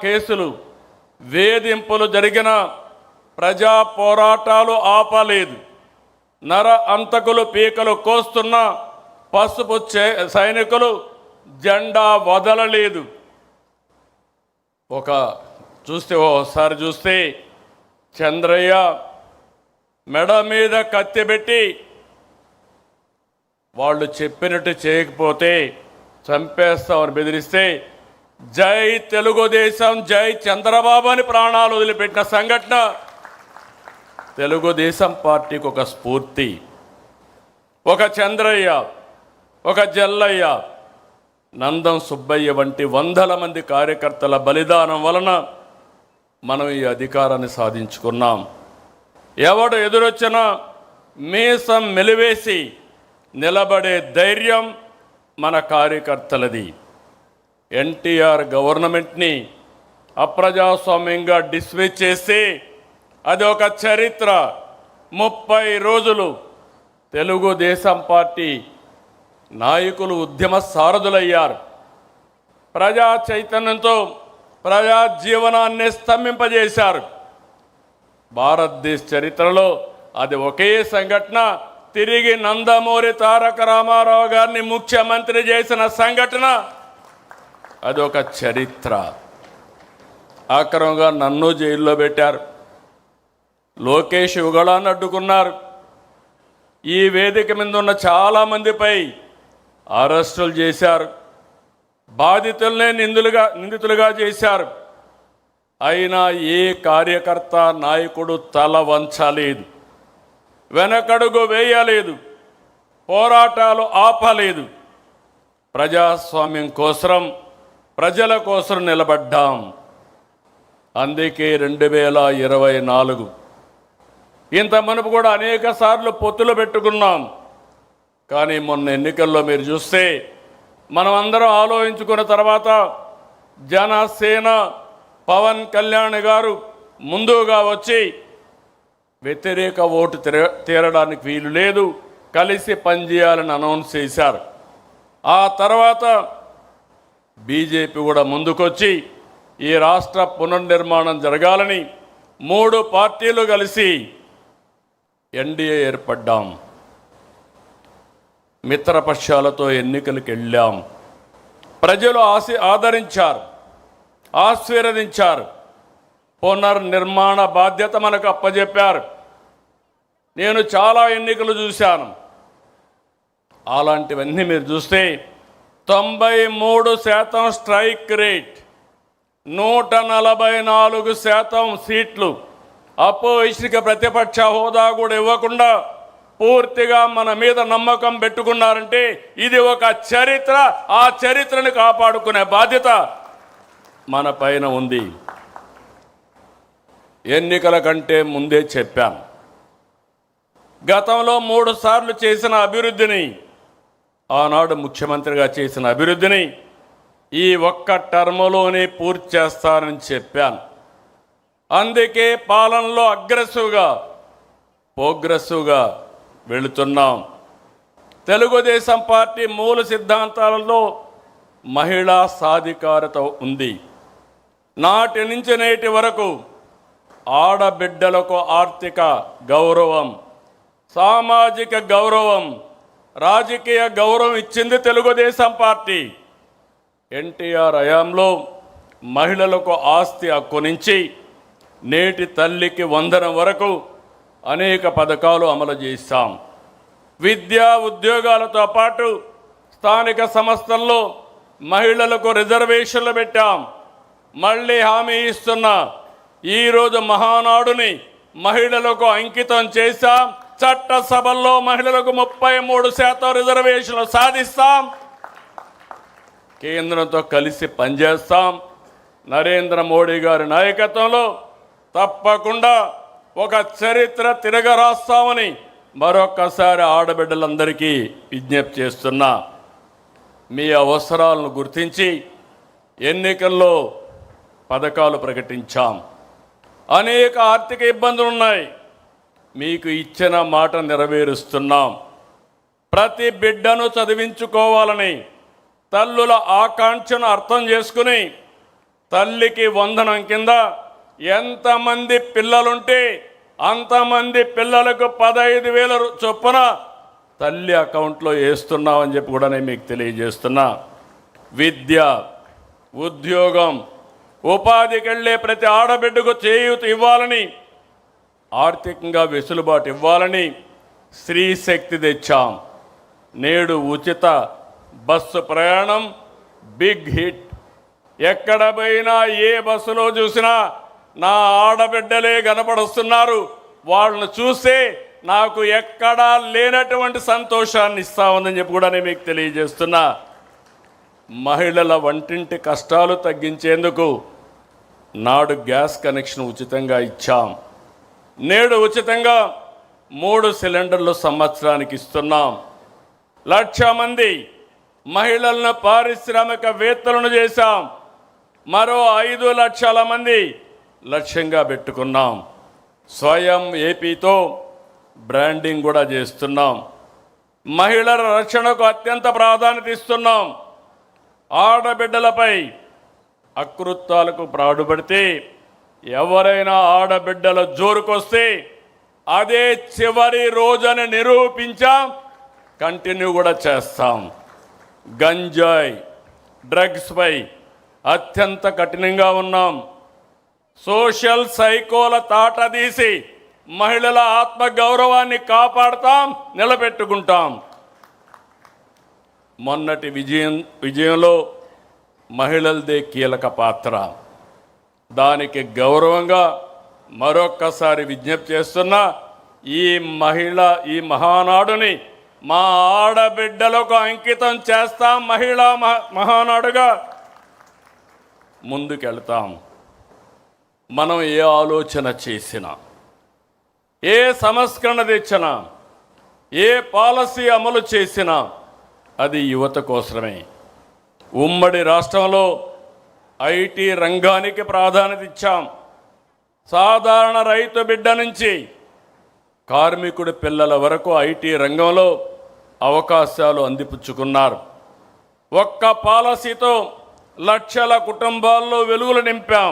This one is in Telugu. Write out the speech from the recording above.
కేసులు వేధింపులు జరిగిన ప్రజా పోరాటాలు ఆపలేదు. నర అంతకులు పీకలు కోస్తున్న పసుపు సైనికులు జెండా వదలలేదు. ఓసారి చూస్తే చంద్రయ్య మెడ మీద కత్తి పెట్టి వాళ్ళు చెప్పినట్టు చేయకపోతే చంపేస్తామని బెదిరిస్తే జై తెలుగుదేశం, జై చంద్రబాబు అని ప్రాణాలు వదిలిపెట్టిన సంఘటన తెలుగుదేశం పార్టీకి ఒక స్ఫూర్తి. ఒక చంద్రయ్య, ఒక జల్లయ్య, నందం సుబ్బయ్య వంటి వందల మంది కార్యకర్తల బలిదానం వలన మనం ఈ అధికారాన్ని సాధించుకున్నాం. ఎవడు ఎదురొచ్చినా మీసం మెలివేసి నిలబడే ధైర్యం మన కార్యకర్తలది. ఎన్టీఆర్ గవర్నమెంట్ని అప్రజాస్వామ్యంగా డిస్మిస్ చేసి అది ఒక చరిత్ర. 30 రోజులు తెలుగుదేశం పార్టీ నాయకులు ఉద్యమ సారథులయ్యారు. ప్రజా చైతన్యంతో ప్రజా జీవనాన్ని స్తంభింపజేశారు. భారతదేశ చరిత్రలో అది ఒకే సంఘటన. తిరిగి నందమూరి తారక రామారావు గారిని ముఖ్యమంత్రి చేసిన సంఘటన అది ఒక చరిత్ర. ఆక్రమంగా నన్ను జైల్లో పెట్టారు. లోకేష్ యుగళాన్ని అడ్డుకున్నారు. ఈ వేదిక మీద ఉన్న చాలామందిపై అరెస్టులు చేశారు. బాధితులనే నిందితులుగా చేశారు. అయినా ఏ కార్యకర్త నాయకుడు తల వంచలేదు, వెనకడుగు వేయలేదు, పోరాటాలు ఆపలేదు. ప్రజాస్వామ్యం కోసం, ప్రజల కోసం నిలబడ్డాం. అందుకే 2024 ఇంత మునుపు కూడా అనేక సార్లు పొత్తులు పెట్టుకున్నాం. కానీ మొన్న ఎన్నికల్లో మీరు చూస్తే మనం అందరం ఆలోచించుకున్న తర్వాత జనసేన పవన్ కళ్యాణ్ గారు ముందుగా వచ్చి వ్యతిరేక ఓటు తీరడానికి వీలు లేదు, కలిసి పనిచేయాలని అనౌన్స్ చేశారు. ఆ తర్వాత బీజేపీ కూడా ముందుకొచ్చి ఈ రాష్ట్ర పునర్నిర్మాణం జరగాలని 3 పార్టీలు కలిసి ఎన్డీఏ ఏర్పడ్డాం. మిత్రపక్షాలతో ఎన్నికలకు వెళ్ళాం. ప్రజలు ఆదరించారు, ఆశీర్వదించారు. పునర్నిర్మాణ బాధ్యత మనకు అప్పజెప్పారు. నేను చాలా ఎన్నికలు చూశాను. అలాంటివన్నీ మీరు చూస్తే 93% స్ట్రైక్ రేట్, 144% సీట్లు, అపోజిషన్కి ప్రతిపక్ష హోదా కూడా ఇవ్వకుండా పూర్తిగా మన మీద నమ్మకం పెట్టుకున్నారంటే ఇది ఒక చరిత్ర. ఆ చరిత్రను కాపాడుకునే బాధ్యత మన పైన ఉంది. ఎన్నికల కంటే ముందే చెప్పాను, గతంలో 3 సార్లు చేసిన అభివృద్ధిని, ఆనాడు ముఖ్యమంత్రిగా చేసిన అభివృద్ధిని ఈ ఒక్క టర్మ్లోనే పూర్తి చేస్తానని చెప్పాను. అందుకే పాలనలో ప్రోగ్రెసివ్గా వెళుతున్నాం. తెలుగుదేశం పార్టీ మూల సిద్ధాంతాలలో మహిళా సాధికారత ఉంది. నాటి నుంచి నేటి వరకు ఆడబిడ్డలకు ఆర్థిక గౌరవం, సామాజిక గౌరవం, రాజకీయ గౌరవం ఇచ్చింది తెలుగుదేశం పార్టీ. ఎన్టీఆర్ హయాంలో మహిళలకు ఆస్తి హక్కు నుంచి నేటి తల్లికి వందనం వరకు అనేక పథకాలు అమలు చేశాం. విద్యా ఉద్యోగాలతో పాటు స్థానిక సంస్థల్లో మహిళలకు రిజర్వేషన్లు పెట్టాం. మళ్ళీ హామీ ఇస్తున్నా, ఈరోజు మహానాడుని మహిళలకు అంకితం చేశాం. చట్టసభల్లో మహిళలకు 33% రిజర్వేషన్లు సాధిస్తాం. కేంద్రంతో కలిసి పనిచేస్తాం. నరేంద్ర మోడీ గారి నాయకత్వంలో తప్పకుండా ఒక చరిత్ర తిరగరాస్తామని మరొక్కసారి ఆడబిడ్డలందరికీ విజ్ఞప్తి చేస్తున్నా. మీ అవసరాలను గుర్తించి ఎన్నికల్లో పథకాలు ప్రకటించాం. అనేక ఆర్థిక ఇబ్బందులు ఉన్నాయి, మీకు ఇచ్చిన మాట నెరవేరుస్తున్నాం. ప్రతి బిడ్డను చదివించుకోవాలని తల్లుల ఆకాంక్షను అర్థం చేసుకుని తల్లికి వందనం కింద ఎంతమంది పిల్లలుంటే అంతమంది పిల్లలకు 15,000 చొప్పున తల్లి అకౌంట్లో వేస్తున్నామని చెప్పి కూడా నేను మీకు తెలియజేస్తున్నా. విద్య, ఉద్యోగం, ఉపాధికి వెళ్ళే ప్రతి ఆడబిడ్డకు చేయూత ఇవ్వాలని, ఆర్థికంగా వెసులుబాటు ఇవ్వాలని స్త్రీ శక్తి తెచ్చాం. నేడు ఉచిత బస్సు ప్రయాణం బిగ్ హిట్. ఎక్కడ పోయినా ఏ బస్సులో చూసినా నా ఆడబిడ్డలే కనపడుస్తున్నారు. వాళ్ళను చూస్తే నాకు ఎక్కడా లేనటువంటి సంతోషాన్ని ఇస్తా ఉందని చెప్పి కూడా నేను మీకు తెలియజేస్తున్నా. మహిళల వంటింటి కష్టాలు తగ్గించేందుకు నాడు గ్యాస్ కనెక్షన్ ఉచితంగా ఇచ్చాం. నేడు ఉచితంగా 3 సిలిండర్లు సంవత్సరానికి ఇస్తున్నాం. 1,00,000 మంది మహిళలను పారిశ్రామికవేత్తలను చేశాం. మరో 5 లక్షల మంది లక్ష్యంగా పెట్టుకున్నాం. స్వయం ఏపీతో బ్రాండింగ్ కూడా చేస్తున్నాం. మహిళల రక్షణకు అత్యంత ప్రాధాన్యత ఇస్తున్నాం. ఆడబిడ్డలపై అకృత్యాలకు పాటుపడితే ఎవరైనా ఆడబిడ్డల జోరుకొస్తే అదే చివరి రోజని నిరూపించాం. కంటిన్యూ కూడా చేస్తాం. గంజాయి, డ్రగ్స్పై అత్యంత కఠినంగా ఉన్నాం. సోషల్ సైకోల తాట తీసి మహిళల ఆత్మగౌరవాన్ని కాపాడుతాం, నిలబెట్టుకుంటాం. మొన్నటి విజయంలో మహిళలదే కీలక పాత్ర. దానికి గౌరవంగా మరొక్కసారి విజ్ఞప్తి చేస్తున్నా, ఈ మహానాడుని మా ఆడబిడ్డలకు అంకితం చేస్తాం. మహిళా మహానాడుగా ముందుకెళ్తాం. మనం ఏ ఆలోచన చేసినా, ఏ సంస్కరణ తెచ్చినా, ఏ పాలసీ అమలు చేసినా అది యువత కోసమే. ఉమ్మడి రాష్ట్రంలో ఐటీ రంగానికి ప్రాధాన్యత ఇచ్చాం. సాధారణ రైతు బిడ్డ నుంచి కార్మికుడి పిల్లల వరకు ఐటీ రంగంలో అవకాశాలు అందిపుచ్చుకున్నారు. ఒక్క పాలసీతో లక్షల కుటుంబాల్లో వెలుగులు నింపాం.